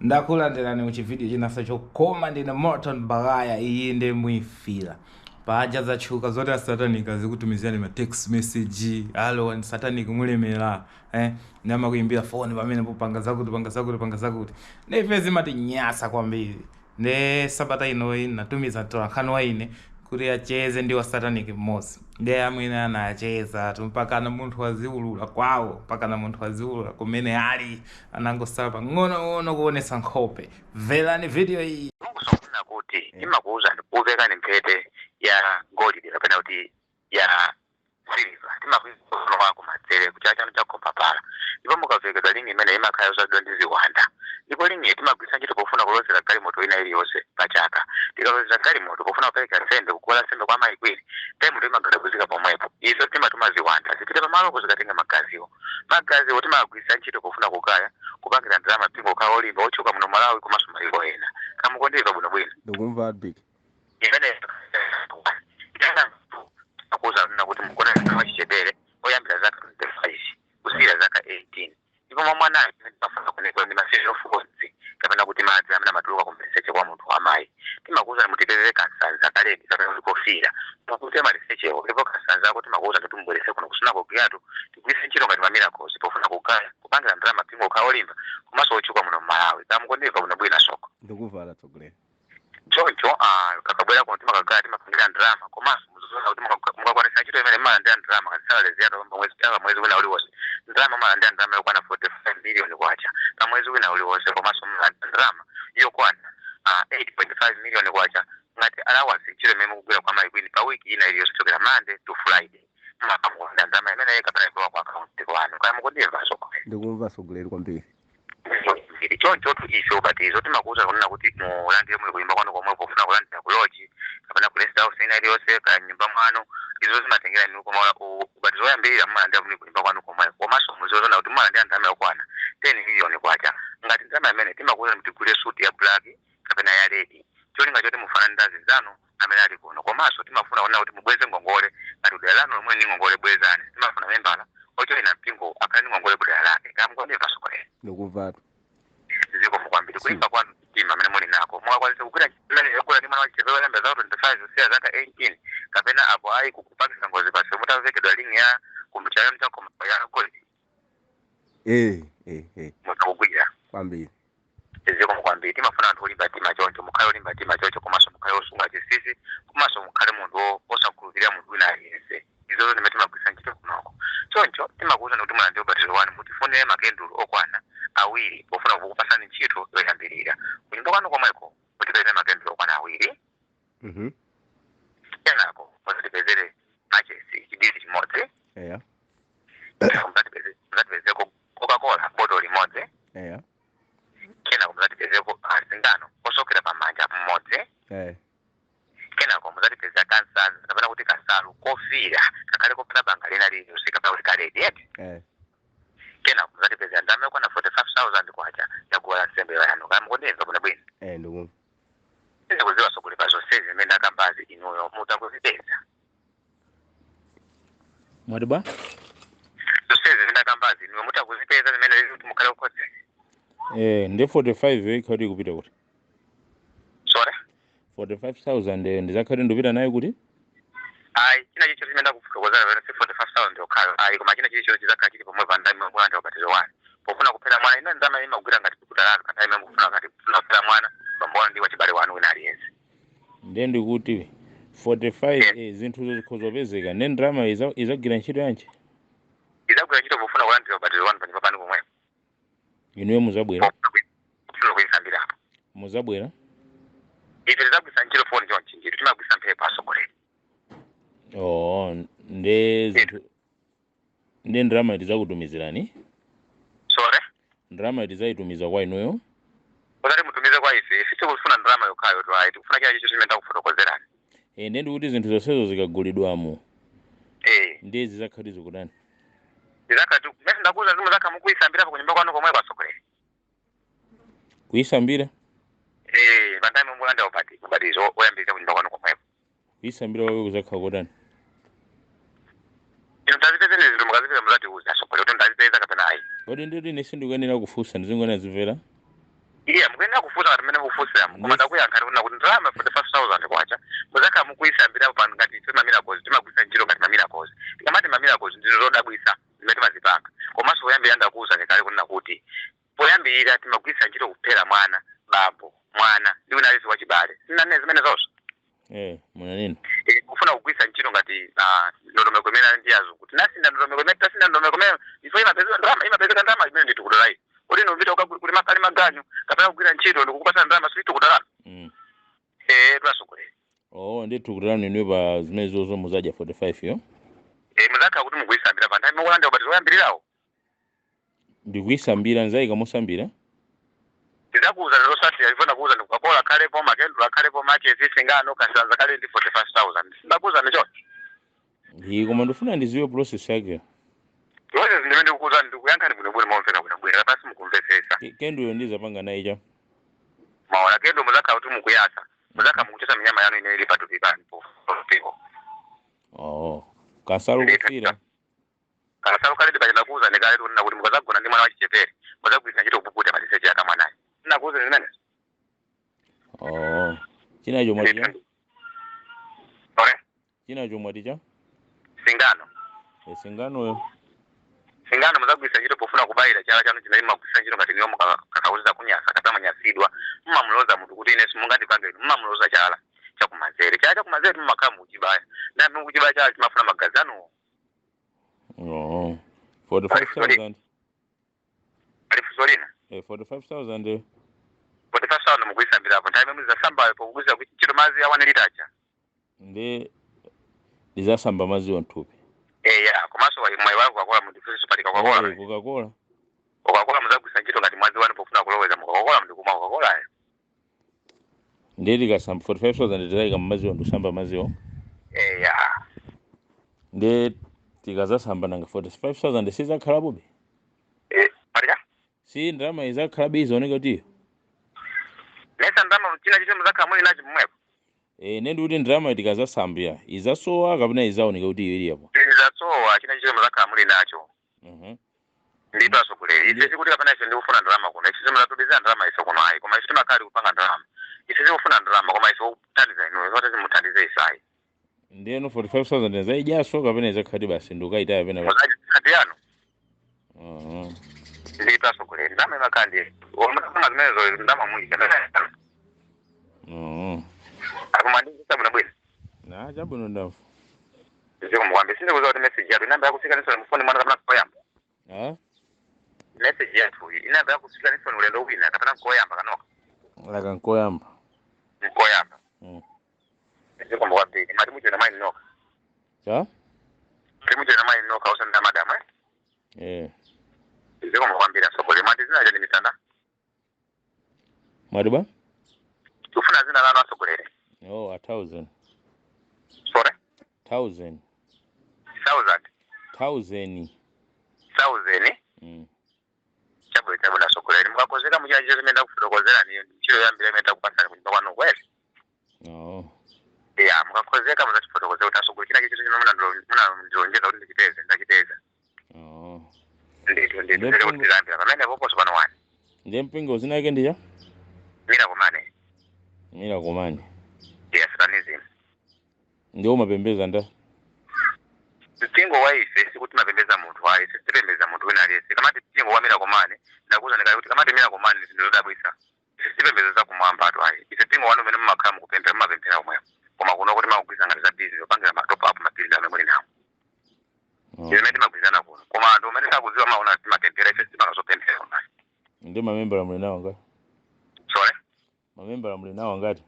ndakulandirani muchividiyo chinaso chokoma ndine Morton Bagaya iyi ndi mwifira paja zatchuka zoti asatanika zikutumizirani ma text message alo satanic mulemera namakuimbira phone pamene popanga zakuti nefe zimatinyasa kwambiri ne sabata inoyi natumiza tolankhani wa ine kuti acheze ndi wa satanic mmodzi ndiye amwene anacheza mpakana munthu waziulula kwawo mpakana munthu waziulula kumene ali anangosala pang'ono kuonesa nkhope. Mverani video iyi. Mukusofuna kuti imakuuza ndikuveka nemphete ya golide kapena kuti ya silver timakuizono wako madzere kuti achano chakompapala ndipo mukavekedwa lingi imene imakhala yozadwa ndi ziwanda ndipo lingi timagwisa ntchito pofuna kulozera galimoto ina iliyonse pachaka tikalozera galimoto pofuna kupereka nsembe kukola nsembe kwa mayikwiri galimoto imagadabuzika pomwepo izo timatuma ziwanda zipite pamalo zikatenga magaziwo timagwisa ntchito pofuna kukaya kupangira ndalama mpingo ukhala olimba otchuka muno Malawi komanso mayiko ena kamukondeka bwinobwino ndikumva big imene akuza kuti mukona kama chichepere oyambira zaka 25 kusira zaka 18 ndipo mwana afuna kunekwa ndi masero fuzi kapena kuti madzi amene amatuluka kumpeseche kwa munthu amayi timakuza mutipezere kansanza kaledi kapena kuti kofira pakuti amalisechewo ndipo kansanza kuti makuza kuti mubwerese kuno kusuna kogiyatu tigwise ntchito ngati ma miracles pofuna kukaya kupangira ndalama mpingo ukhala olimba komanso otchuka muno Malawi kamukondeka bwinobwino soko ndikuvala tsogolera choncho kakabwera kuti makagaya timapangira ndalama komanso muzozona kuti mukakwanisa ntchito imene malandira ndalama kazisalezera mwezi wina uliwonse ndalama malandira ndalama yokwana 45 million kwacha pamwezi wina uliwonse komanso malandira ndalama yokwana 8.5 million kwacha ngati allowance ntchito imene mukugwira kwa mayikwini pa wiki ina iliyonse kuchokera Monday to Friday makamulandira ndalama imene kapena ikuwa kwa account kwanu kaya mukundimva soko ndikumva tsogolera kwambiri choncho ife ubatizo timakuza kunena kuti mulandire muli kuimba kwanu komwe pofuna kulandira kuloji kapena ku rest house ina iliyonse ka nyumba mwanu izo zimatengera inu koma ubatizo oyambirira mulandira muli kuimba kwanu komwe komanso muzozona kuti mulandira ndalama yokwana 10 million kwacha ngati ndalama imene timakuza mutigule suit ya black kapena ya red cholinga choti mufananize zanu amene ali kuno komanso timafuna kunena kuti mubweze ngongole ngati udera lanu lomwe ni ngongole bwezani timafuna membala ochoina mpingo akhale ni ngongole kudera lake kamukondeka sokolera ndikuva ziko mukwambiri kuimba kwanu mtima amene muli nako mwakwanisa kugwira chimene yakula ndi mwana wachichepewa yamba za 25 zosiya zaka 18 kapena apo ayi kukupakisa ngozi pasi mutavekedwa lingi ya kumbuchayo mchakoma ya golide mutakugwira kwambiri ziko mukwambiri timafuna anthu olimba tima choncho mukhale olimba tima choncho komanso mukhale osunga chisisi komanso mukhale munthu osakhulupirira munthu wina aliyense izo zimene timagwisa ntchito kunoko choncho timakuza kuti mulandire ubatizo wanu mutifunire makendulo okwana awiri pofuna kukupasani ntchito yoyambirira kunyumba kwanu komweko mutipezere makendulo okwana awiri kenako mutipezere machesi chidisi chimodzi muzatipezeko Coca-Cola bottle limodzi kenako muzatipezeko singano osokera pamanja mmodzi kenako muzatipezera kansanza kapena kuti kasalu kofira kakhale kopena banga lina lili usika pa ulikaledi eti kenako muzatipezera ndalama yokwana 45,000 kwacha yakuwala nsembe yanu kamukondeka bwinobwino ndikumva kuziwa sokulipa zonsezi zimene akambazi inuyo mutakuzipeza mwatiba zonsezi zimene akambazi inuyo mutakuzipeza zimene zikuti mukhale ukhoze ndi 45 ikhati kupita kuti sora 45,000 ndizakhati ndipita nayo kuti ayi china chicho chimene ndakufotokozera pena si 45,000 yokhayo ayi koma china chicho chizakhala chili pomwe pa ndalama mulanda ubatizo wanu pofuna kuphera mwana ina ndalama imagwira ngati kutalala kana imene mukufuna ngati kufuna kuphera mwana pambona ndi wachibale wanu wina aliyense ndiye ndikuti 45 zinthu zozopezeka ne ndalama izagwira ntchito yanji izagwira ntchito pofuna kulandira ubatizo wanu panyumba panu pomwe inuyo muzabwera kufuna kuyisambirapo muzabwera ife tizagwisa ntchito foni chonchi njitu timagwisa mphepo asogolera nde ndalama tizakutumizirani sore ndalama tizayitumiza kwa inuyo uzati mutumize kwa ife ife tikufuna ndalama yokhayo twayi tikufuna china chicho chimene ndakufotokozerani nde ndikuti zinthu zonsezo zikagulidwamo ndiye zizakhati zikutani zizakhati mese ndakuza zimwe zakha mukuyisambirapo kunyumba kwanu komwe kwasogolera kuyisambira pandame mulanda ubatizo oyambirira kunyumba kwanu komwepo kuyisambira kwake kuzakhala kutani ino tazipeze zinthu mukazipeza muzatiuza asogolera kuti ndazipeza kapena ayi kodi nditi ine sindikuyenera kufunsa ndizingoyenera zimvera iya mukenda kufuta kuti mene kufusira koma ndakuyankha kuti kuti ndalama 45,000 kwacha muzaka mukuyisambira pano ngati Miracles timagwisa ntchito ngati Miracles tikamati Miracles ndizo zodabwisa zimene timazipanga komanso poyambira ndakuwuza kale kunena kuti poyambira timagwisa ntchito kuphera mwana bambo mwana ndi wina aliyense wachibale sinane zimene zonso mwana nini kufuna kugwisa ntchito ngati ndondomeko imene ndi yazungu tinasinda ndondomeko imene tasinda ndondomeko imene ifo imapezeka ndalama imene nditikutola iyi kuti nopita ukagula makali maganyu kapena kugwira ntchito ndikukupasa ndalama situkutalana twasogolera ndi tukutalana inuyo pa zimene zozo muzaja 45 yo muzakha kuti mukuyisambira pa nthawi mukulanda ubatizo woyambirirawo ndikuyisambira nzayika mosambira tizakuuza lero satira ifuna kuuza ndikukakola khalepo makendulu akhalepo machesi singano kasanza kale ndi 45,000 sindakuuza ndicho koma ndifuna ndiziwe process yake yonse zimene ndikukuuza ndikuyankha ndibwinobwino momveka bwinobwino kapasi mukumvesesa kenduyo ndizapanga nayi cha maona kendo muzakha kuti mukuyasa muzakha mukuchesa minyama yanu ine ili patupikani pofiko kasalu kufira kasalu kale ndibachita kuuza ndikale tunena kuti mukazagona ndi mwana wachichepere muzagwisa ntchito kupukuta maliseche yaka mwanayi nakuuza zimene chinacho mwaticha chinacho mwaticha singano muzagwisa ntchito pofuna kubayira chala chanu chinali magwisa ntchito ngati niyo kakauziza kunyasa kapena manyasidwa mmamuloza munthu kuti ine simungandipange inu mmamuloza chala chakumanzere chala chakumanzere mmakhala mukuchibaya nambe mukuchibaya chala chimafuna magazi anuwo 45,000 alifusolina 45,000 mukuyisambirapo nthawi imwe muzasambayo pokugwiza ntchito madzi a 1 litacha ndi ndizasamba madzi onthupi komanso mwayi wako Coca-Cola mundifuniso pati Coca-Cola muzagwisa ntchito ngati madzi wanu pofuna kuloweza mu Coca-Cola mndikuma Coca-Cola ndi tikasamba 45,000 nditayika madzi ondusamba madziwo ndi tikazasamba nanga 45,000 sizakhalapobe si ndalama izakhalabe izaoneka kuti nesa ndalama china chicho muzakhala muli nacho pomwepo nendi kuti ndalama tikazasambira izasowa kapena izaoneka kuti iyo iliyapo izasowa china chicho muzakhala muli nacho ndipo asogolera ife sikuti kapena ife ndikufuna ndalama kuno ife muzatubizira ndalama ife kuno ayi koma ife timakhali kupanga ndalama ife tikufuna ndalama koma ife kuthandiza inu zote zimuthandize isayi ndiyeno 45,000 ndizaijaso kapena izakhati basi ndikayitaya pena khadi yanu ndipo asogolera ndalama imakhandi omutafuna zimenezo ndalama muli akumandikisa bwinobwino chabwino ndafu zikumwambe sindikuza kuti message yatu inamba yakusikanisoni mufoni mwana kapena koyamba message yatu inamba yakusikanisoni ulendo wina kapena koyamba kanoka laka nkoyamba zikumwambe mati mucho na maini noka mucho na maini noka usanda madamu zikumwambe asogole mati zinaja ni mitanda madiba ufuna zina lano asogolere 1,000 sorry 1,000 chabwe asogolere mukakozeka muchachicho zimene kufotokozera niyo ntchito yambira imene takupasani kunyumba kwanu kweli mukakozeka muzachifotokozera kuti asogole china chicho chino munandilonjeza kuti ndachiteza ndituzere kuti tilambira pamene poposo pano wani ndiye mpingo zinake ndicha Mirakomane Satanism ndio mapembeza nda mpingo wa ife sikuti mapembeza munthu wa ife tipembeza munthu wina aliyense kamati mpingo wa Mirakomane ndakuza ndikali kuti kamati Mirakomane ndinodabwisa ife tipembeza za kumwamba atu ayi ife mpingo wanu umene mmakhala mukupembera mumapembera omwepo koma kuno kuti makugwiza ngati za bizi yopangira matopo apo mapirizi amene muli nawo imene timagwizana kuno koma anthu umene sakudziwa maona timapembera ife timakazopembera ndi mamembera muli nawo ngati sorry mamembera muli nawo ngati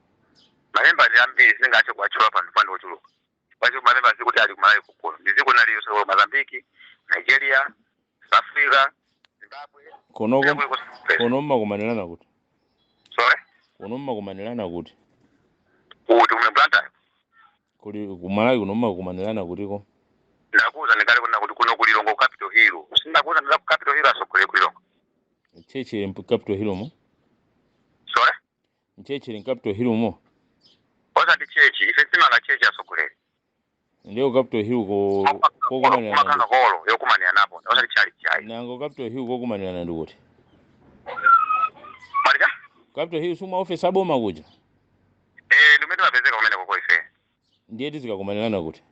mamembera ndi ambiri singathe kuwatchula pano pano ochuluka kwacho mamembera sikuti ali kumalawi kukuno ndiziko naliyo so Mozambique Nigeria South Africa Zimbabwe kuno mmakumanirana kuti sorry kuno mmakumanirana kuti umemplanta kuli kumalawi kuno mmakumanirana kutiko ndakuza ndikale kuna kuti kuno kulilongo Capitol Hill sindakuza ndaku Capitol Hill asogole kulilongo cheche in Capitol Hill mo sorry cheche in Capitol Hill mo oza ndi chechi ife simanga chechi asogolere ndio Capitol Hill ko kumanirana makanga kolo yokumanira napo oza ndi chali chai nango Capitol Hill ko kumanirana ndi kuti malika Capitol Hill suma office aboma kuja. Ndimene mapezeka kumene koko ife. Ndiye tizikakumanirana kuti.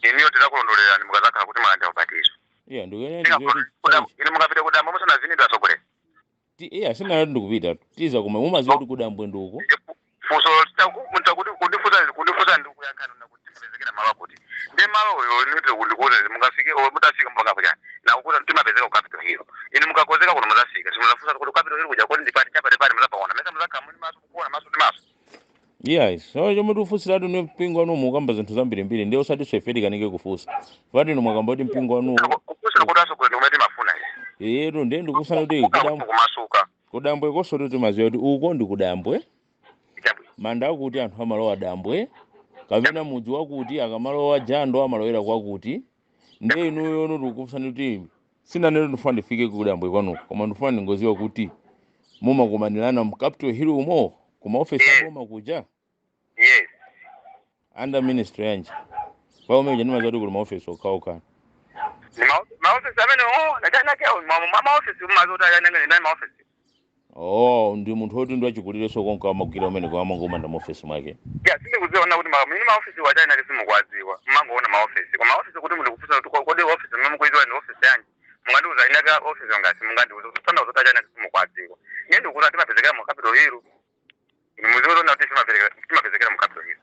Iniyo tizakulondolera mukazakhala kuti mwanda ubatizo. Yeah, ndikuyenera ine mukapita kudambwe musana zini twasogolera. Sina ndikupita. Tiza kuma mumaziwa kuti kudambwe nduko. Fuso mutakuti kundifusa ndikuyakhana nakuti tipezekera malo akuti. Ndi malo oyo nite kundikuza mukafike mutafika mpaka kuja. Na ukuta timapezeka ku Capitol Hill. Ine mukakozeka kuno muzafika. Simuzafusa kuti Capitol Hill kuja kuti ndipati chapa muzapaona. Mesa muzakhamuni maso kuona maso ndi maso. Yes, so chomwe tufusira tu mpingo wanu mukamba zinthu zambiri ndio usati swefeti kanike kufusa. Vati no mwakamba kuti mpingo wanu kufusira kuti asogolera kumene mafuna izi. Ndo ndiye ndikusana kuti kumasuka. Kudambwe koso kuti maziwa kuti uko ndi kudambwe. Manda akuti anthu amalowa dambwe. Kapena mudzi wakuti akamalowa jando amalowera kwakuti. Ndiye inuyo ndikusana kuti sina nero ndifuna ndifike kudambwe kwanuko. Koma ndifuna ndingoziwa kuti mumakumanirana mu Capitol Hill umo. Kuma office aboma kuja? Yes. Under ministry yanje. Kwa umeje nima zodi kuli ma office okauka. Ma office amene natana ke ma office mazota yanenge ndani ma office. Ndi munthu oti ndiwachikulire so konka amagwira umene kwa mangoma nda office mwake. Yeah, sinde kuziona kuti ma office wajana kisimu kwadziwa. Mangoona ma office. Koma office kuti muli kufusa kuti kodi office mumukuizwa ni office yanje. Mungandiuza inaka office ngasi mungandiuza kusana uzotajana kisimu kwadziwa. Yendo kuti timapezekera mu Capitol Hill. Muzoro na tifima timapezekera mu Capitol Hill.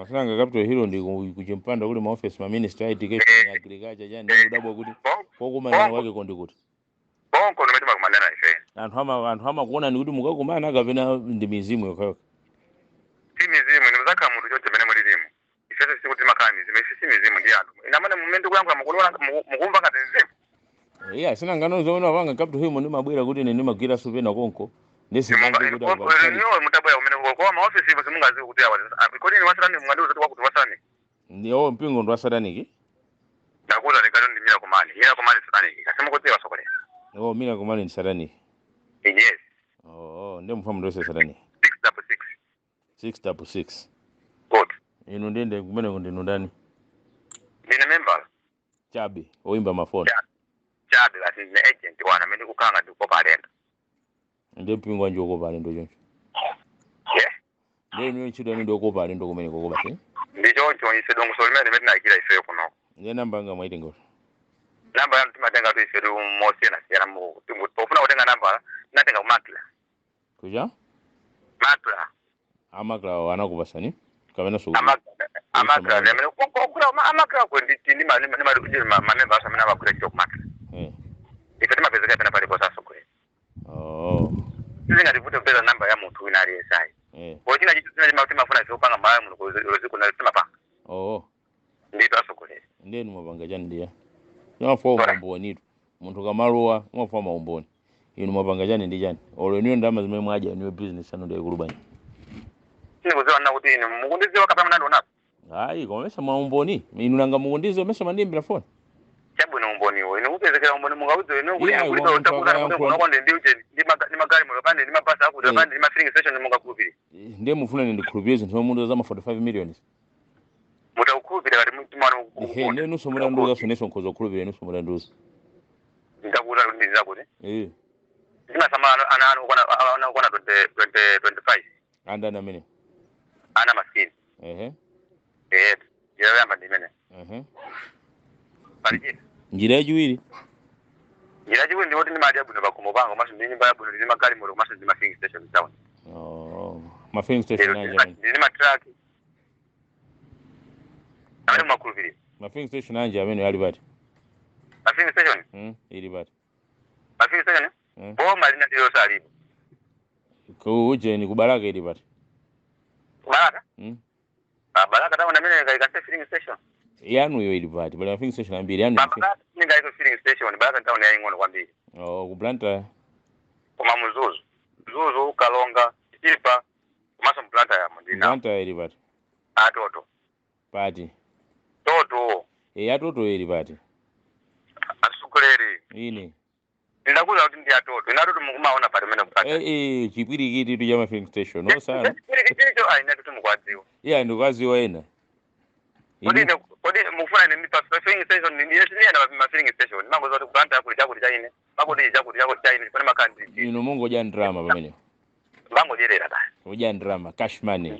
Asanga Capitol Hill ndi kuchimpanda kuli ma office ma ministry education agriculture jani ndabwa kuti kokumanana wake kondi kuti. Bonko nometi makumanana ife. Anthu ama kuona ndi kuti mukakumana kapena ndi mizimu yokhayo. Si mizimu ni muzaka muntu chote mene mulirimu. Ife sisi kuti makani mizimu si mizimu ndi anthu. Inamane mumende kuyamba mukulona mukumva ngati mizimu. Yeah, sina ngano zoona wanga Capitol Hill ndi mabwera kuti ndi magwira supena konko. Ndesi niyo mutabwera umene kwa ma office ibo simungazi kuti awa. Kodi ni wasani mungandiuza kuti wakuti wasani. Ndiyo mpingo ndo wasataniki. Ndakuza ndikalo ndimira kumani. Yera kumani sataniki. Kasema kuti wasokolera. Mira kumani ni sataniki. Yes. Ndio mfamu ndo sataniki. 666. Good. Ino ndende kumene ndino ndani? Ndine member. Chabi, oimba mafoni. Chabi ati ni agent wana mimi kukanga ndiko palenda. Ndio mpingo wanje uko pale ndo joncho. Yeah. Ndio niyo chido ndio uko pale ndo kumene koko basi. Ndicho ise dongo solimene meti nakira ife kuno. Ndio namba nga mwaite ngoro. Namba yangu timatenga tu ife du mosi na siara mu. Ufuna kutenga namba natenga umakla. Kuja? Makla. Amakla wanakubasani? Kabena sugu. Amakla lemene kokura amakla ko ndi ma member asa mena bakura chok makla. Ife timapezeka pena pale kwa sasa kule. Singa ndivuta kupeza namba ya muntu ina ali sai. Kwa china chitu timafuna ife upanga mara mu usiku na timapanga. Ndito asokole. Ndiye mapanga jani ndiya. Nafoma umboni muntu kamaluwa nafoma umboni. Ino mapanga jani ndi jani. Olo niyo ndama zimwe mwaja niyo business anu ndiye kulubani. Singa kuziona kuti ino mukundiziwa kapama nando napo. Hayi komesa maumboni. Ino nanga mukundiziwa mesa mandimbi na phone. Chabu na umboni wo. Ino upezekera umboni mungauzo ino kuti utakuza kuti konde ndi uje ndi magari mu bande ndi mapasa akuti bande ndi ma filling station mungakupiri. Ndiye mufuna ndi khulupirira ntho mundu za 45 million. Mutaukupira kati mtumano ukupira. He nuso mulanduza soneso nkozo khulupirira nuso mulanduza. Ndakuza kuti ndizakuti. Ndina sama ana ukona 25. Anda na mene. Ana maskini. Yeye yamba ndimene. Parije. Njira juwiri. Njira juwiri ndi woti ndi mali abuno bakumubanga maso ndi nyumba yabuno ndi magali mu maso ndi ma filling station town. Ma filling station anja. Ndi ma truck. Ari makulviri. Ma filling station anja amene ali bati. Ma filling station? Ili bati. Ma filling station? Bo mali na ndiyo salibu. Ko uje ni kubaraka ili bati. Kubaraka? Baraka tawo na mene ngaika filling station. Yanu yo ili bati. Bali ma filling station ambiri yanu. Baraka ngaika filling station baraka tawo ya ingono kwambiri. Kublanta. Kuma muzuzu. Zuzu kalonga ipa. Kumaso mplanta ya mundina. Mplanta ili bati. Atoto. Pati. Toto. Atoto ili bati. Asukuleri. Ini. Ndakuza kuti ndi atoto. Inatoto mukumaona pati mene kupati. Chipirikiti tu chama filling station. No sana. Chipirikiti cho aina tutu mukwadziwa. Yeah, ndukwaziwa ena. Kodi mufuna ni mipa filling station ni yesi ni ma filling station. Mango zote kupanta kuli chakuti chaine. Makodi chakuti chaine. Kone makandi. Ino mungo jani drama pamene. bango jerera basi uja ndrama cash money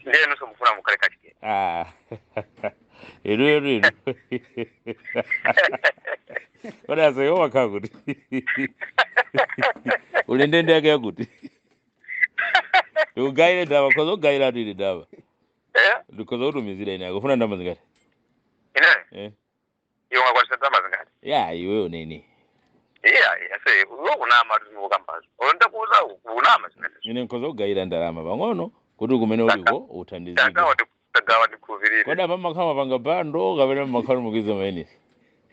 ndiye nusu mfuna mukale kachike iru Oda sayo wakaguti ulindende yake yakuti ugaile dava kozo gaila dili dava dukozo utumizile ina kufuna ndamba zingati yonga kwa ndamba zingati ya iwe nini yase unama tunukambazo onda kuza unama zingati ine kozo gaila ndalama bangono kuti kumene uliko uthandizike tagawa ndikuvirire koda pama kama panga bando kapena makhalu mukiza maini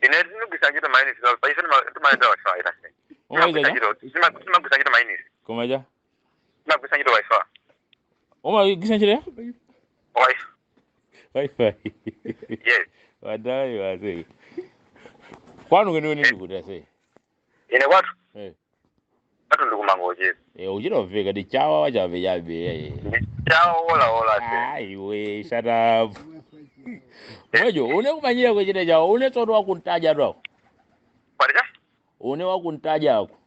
ine ndinugisa mainisi paisa tumaenda washaira se sima kusanyira mainisi kumaja sima kusanyira wifi gisa njira wifi yes wadai wase kwanu kene nini kuti ase ine watu watu ndikumangoje uchira veka di chawa wachave yabe chawa ola se aiwe shut up Mojo, une kumanyira kuchite chawo, une tsono wakuntaja twa. Parija? Une wakuntaja ako.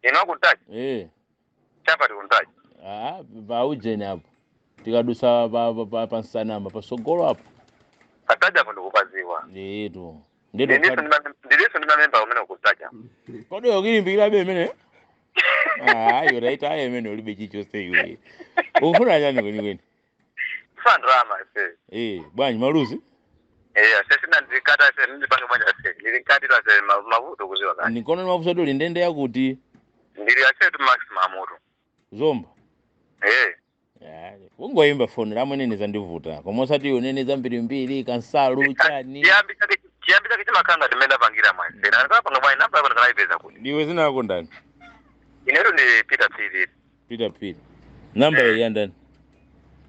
Ino wakuntaja? Chapa tikuntaja? Ba ujene hapo. Tikadusa pa nsanamba pa sogolo hapo. Kataja hapo ndikupaziwa. Ndito. Ndileso ndimamemba umene ukuntaja. Kodi yokilimbikira be mene? Yo raita aye mene ulibe chicho seyo. Ufuna chani kweni? Fandrama se. Bwanyi maluzi? Sesi ndikata se ndipange mwanja se. Ndilikatira se mavuto kuziwa kani. Nikono mavuto lindende yakuti. Ndiri ase tu maximum moto. Zomba. Ungoyimba phone la mwenene zandivuta. Koma usati unene za mbiri kansalu chani. Chiyambisa kichi makanga timenda pangira mwanzi. Na nikapanga mwanyi namba yako nikanaipeza kuni. Ndiwe zina yako ndani? Ineru ni Peter P. Peter P. Namba ya ndani?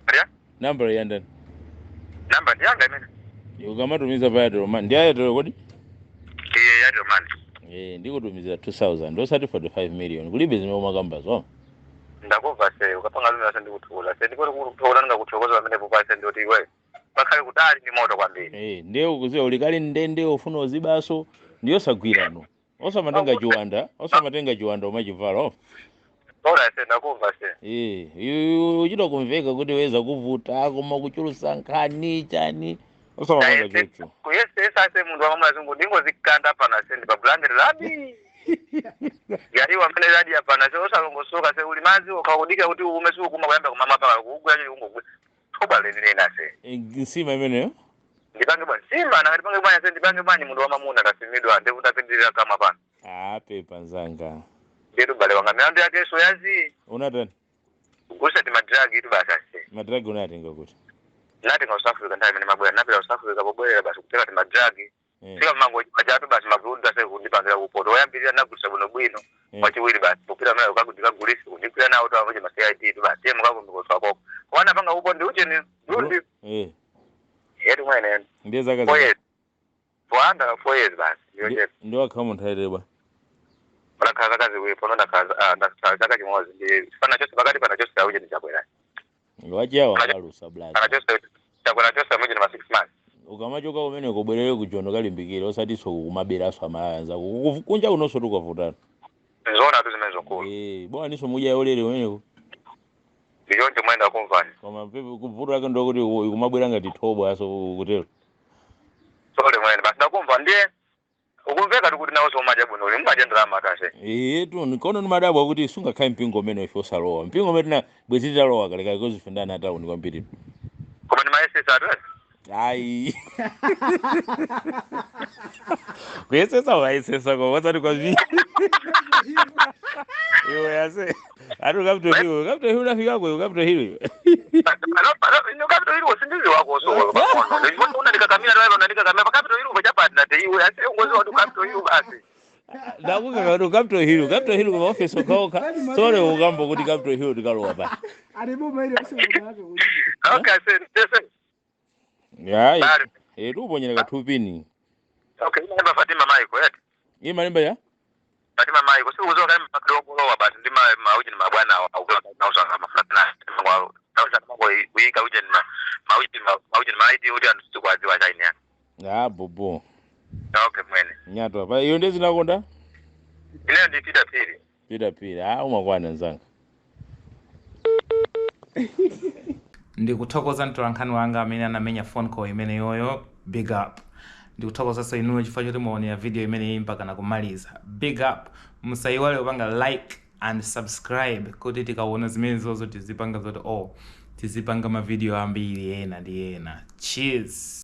Aria? Namba ya ndani? Namba ndi yanga imene. Ukamatumiza pa Airtel Money. Ndi Airtel kodi? Airtel Money. Ndikutumiza 2000. Ndosati 45 million. Kulibe zimwe umakamba so. Ndakuva se ukapanga luna sendikuthula. Sendikoti kuthola ngakuthokoza pamene popase ndoti iwe. Pakhale kutali ndi moto kwambiri. Ndiye ukuziwa ulikali ndende ufuna uzibaso ndiyo sagwirano. Osamatenga chiwanda umachivala. Ora se ndakuva se. Uchito kumveka kuti weza kuvuta koma kuchulusa nkhani chani. Osamapanga chocho. Kuyesesa se mundu wamamuna zungu ndingozikanda pana sendi pa blanket labi. Yari wamene radi hapana se osalongosoka se ulimazi ukakudika kuti umesu kuma kuyamba kumama pa kugwa chili kungogwe. Toba lenina se. Nsima imene ndipange bwana sima na ndipange bwana se ndipange bwana mundu wamamuna ndasimidwa ndekutapindira kama pana. Pepa nzanga. Ndetu bale wanga milandu yake so yazi. Unatani? Gusa ti madragi itu basa se. Madragi unatenga kuti. Natenga South Africa ndai mene mabwera napira South Africa bobwera basi kuteka ti madragi. Sika mango majatu basi magrunda se kundipangira kupoto oyambirira nagusa buno bwino. Wachiwiri basi popira nayo kakudika gulisi kundikwira nawo to avoje ma CID tu basi temo kakumbiko swako. Wana panga upo ndi uje ni rundi. Yetu mwene. Ndiye zaka zaka. Wanda 4 years basi. Ndio kama mtaelewa. Para kaza kazi wepo nona kaza ndasaka chimozi ndi fana chose pakati pana chose auje ni chakwera. Wajawa kalusa black. Kana chose chakwera chose amoje ni ma 6 months. Ukamachoka umene kubwerere kujondo kalimbikira osati so kumabera aso amayanza kunja unoso tukavutana. Nzona tu zimezo kulu. Bwana niso muja yolere umeneko. Ndijonje mwenda kumvani. Koma pepe kuvuta yake ndo kuti kumabwera ngati thobo aso kutero. Sole mwenda basi ndakumva ndiye ukumveka kuti nawo so majabu no limbaje drama kase. Tu nikono ni madabu kuti sunga kai mpingo meno ifo salowa. Mpingo metina bwezita lowa kaleka kozifundana hata uni kwambiri. Koma ni maesesa address. Ai. Kwesesa waisesa kwa what's kwa vi. Yo yase. Atu kapto hiyo unafika kwa kapto hiyo. Ano kapto hiyo usindizi wako so. Ndio unaandika kamera wewe unaandika kamera kapto hiyo umejapa na hiyo yase ngozi wa kapto hiyo basi. Ndakuka kado kapto hiyo kwa office okoka. Sore ugambo kuti kapto hiyo tikalowa pa. Aribo ile sio yake uli. Okay, sir. Tuponyera katupini. Okay, namba Fatima Maiko yet. Ima nimba ya? Fatima Maiko si uzo kama makdogo lowa basi ndima mauji ni mabwana au na usanga mafatna. Ngwa nauza kuika uje ni mauji ni maidi uje antu kwa ziwa China. Bobo. Okay mwene. Nyato apa iyo ndezi nakonda? Ile ndi Peter P. Umakwana nzanga. Ndikuthokoza mtolankhani wanga amene anamenya phone call imene yoyo. Big up. Ndikuthokoza so inuyo chifukwa choti muonera video imene mpaka na kumaliza. Big up. Musayiwale kupanga like and subscribe kuti tikaona zimene zozo tizipanga zoti tizipanga ma video ambiri ena ndi ena. Cheers.